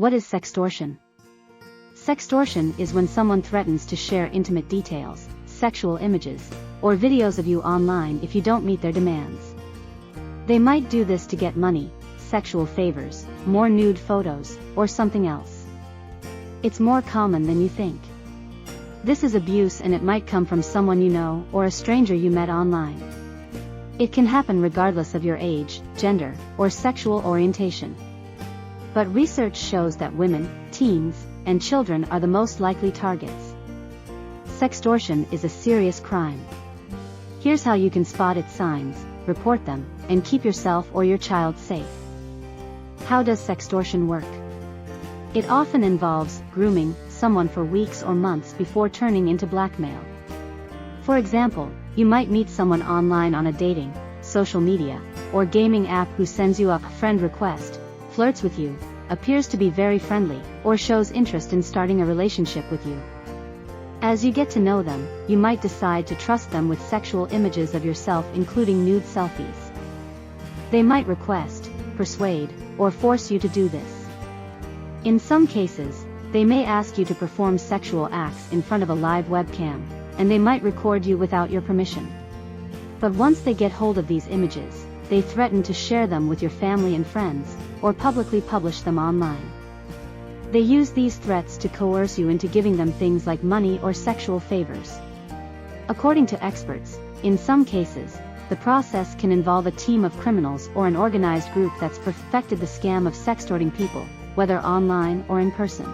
What is sextortion? Sextortion is when someone threatens to share intimate details, sexual images, or videos of you online if you don't meet their demands. They might do this to get money, sexual favors, more nude photos, or something else. It's more common than you think. This is abuse, and it might come from someone you know or a stranger you met online. It can happen regardless of your age, gender, or sexual orientation. But research shows that women, teens, and children are the most likely targets. Sextortion is a serious crime. Here's how you can spot its signs, report them, and keep yourself or your child safe. How does sextortion work? It often involves grooming someone for weeks or months before turning into blackmail. For example, you might meet someone online on a dating, social media, or gaming app who sends you a friend request, flirts with you, appears to be very friendly, or shows interest in starting a relationship with you. As you get to know them, you might decide to trust them with sexual images of yourself, including nude selfies. They might request, persuade, or force you to do this. In some cases, they may ask you to perform sexual acts in front of a live webcam, and they might record you without your permission. But once they get hold of these images, they threaten to share them with your family and friends, or publicly publish them online. They use these threats to coerce you into giving them things like money or sexual favors. According to experts, in some cases, the process can involve a team of criminals or an organized group that's perfected the scam of sextorting people, whether online or in person.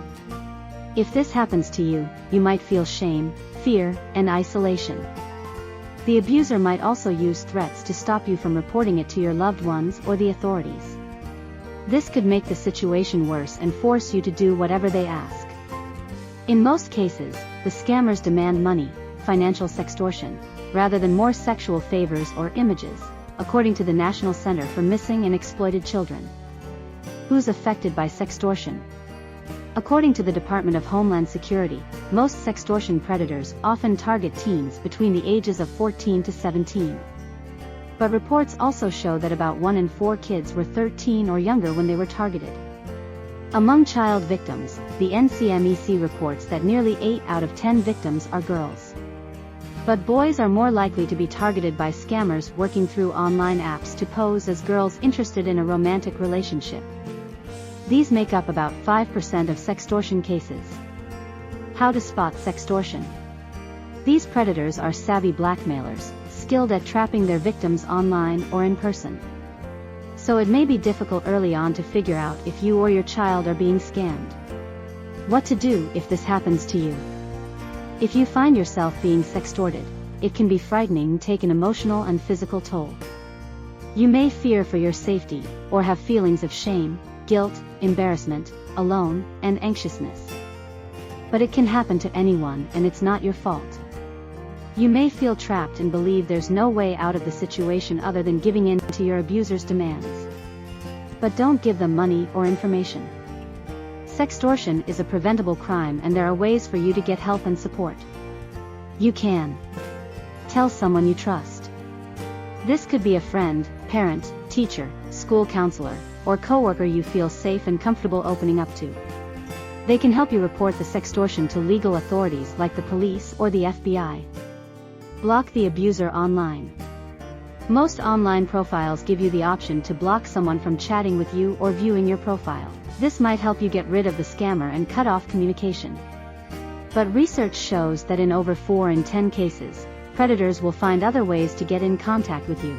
If this happens to you, you might feel shame, fear, and isolation. The abuser might also use threats to stop you from reporting it to your loved ones or the authorities. This could make the situation worse and force you to do whatever they ask. In most cases, the scammers demand money, financial sextortion, rather than more sexual favors or images, according to the National Center for Missing and Exploited Children. Who's affected by sextortion? According to the Department of Homeland Security, most sextortion predators often target teens between the ages of 14 to 17. But reports also show that about 1 in 4 kids were 13 or younger when they were targeted. Among child victims, the NCMEC reports that nearly 8 out of 10 victims are girls. But boys are more likely to be targeted by scammers working through online apps to pose as girls interested in a romantic relationship. These make up about 5% of sextortion cases. How to spot sextortion? These predators are savvy blackmailers, skilled at trapping their victims online or in person. So it may be difficult early on to figure out if you or your child are being scammed. What to do if this happens to you? If you find yourself being sextorted, it can be frightening and take an emotional and physical toll. You may fear for your safety, or have feelings of shame, guilt, embarrassment, alone, and anxiousness. But it can happen to anyone, and it's not your fault. You may feel trapped and believe there's no way out of the situation other than giving in to your abuser's demands. But don't give them money or information. Sextortion is a preventable crime, and there are ways for you to get help and support. You can tell someone you trust. This could be a friend, parent, teacher, school counselor, or coworker you feel safe and comfortable opening up to. They can help you report the sextortion to legal authorities like the police or the FBI. Block the abuser online. Most online profiles give you the option to block someone from chatting with you or viewing your profile. This might help you get rid of the scammer and cut off communication. But research shows that in over 4 in 10 cases, predators will find other ways to get in contact with you.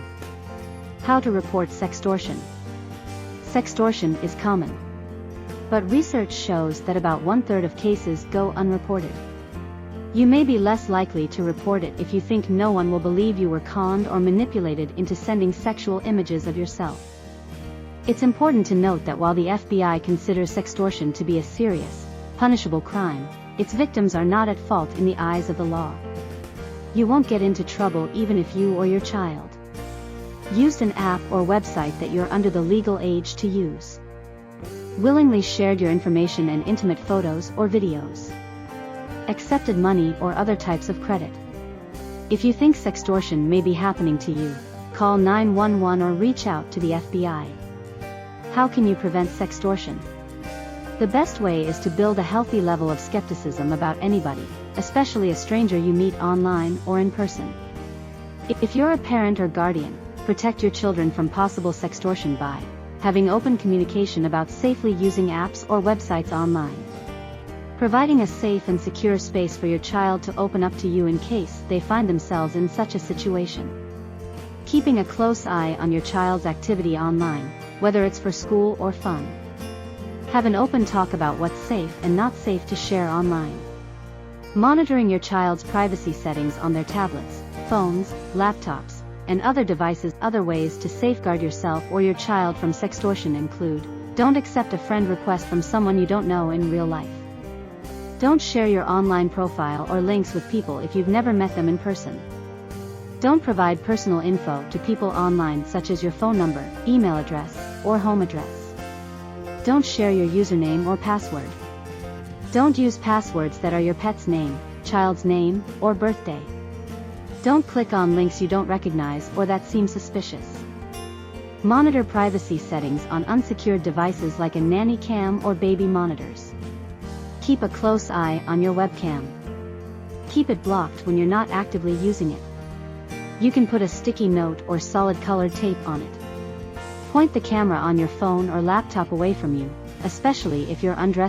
How to report sextortion? Sextortion is common. But research shows that about 1/3 of cases go unreported. You may be less likely to report it if you think no one will believe you were conned or manipulated into sending sexual images of yourself. It's important to note that while the FBI considers sextortion to be a serious, punishable crime, its victims are not at fault in the eyes of the law. You won't get into trouble even if you or your child used an app or website that you're under the legal age to use, willingly shared your information and intimate photos or videos, accepted money or other types of credit. If you think sextortion may be happening to you, call 911 or reach out to the FBI. How can you prevent sextortion? The best way is to build a healthy level of skepticism about anybody, especially a stranger you meet online or in person. If you're a parent or guardian, protect your children from possible sextortion by having open communication about safely using apps or websites online. Providing a safe and secure space for your child to open up to you in case they find themselves in such a situation. Keeping a close eye on your child's activity online, whether it's for school or fun. Have an open talk about what's safe and not safe to share online. Monitoring your child's privacy settings on their tablets, phones, laptops, and other devices. Other ways to safeguard yourself or your child from sextortion include: don't accept a friend request from someone you don't know in real life. Don't share your online profile or links with people if you've never met them in person. Don't provide personal info to people online such as your phone number, email address, or home address. Don't share your username or password. Don't use passwords that are your pet's name, child's name, or birthday. Don't click on links you don't recognize or that seem suspicious. Monitor privacy settings on unsecured devices like a nanny cam or baby monitors. Keep a close eye on your webcam. Keep it blocked when you're not actively using it. You can put a sticky note or solid colored tape on it. Point the camera on your phone or laptop away from you, especially if you're undressed.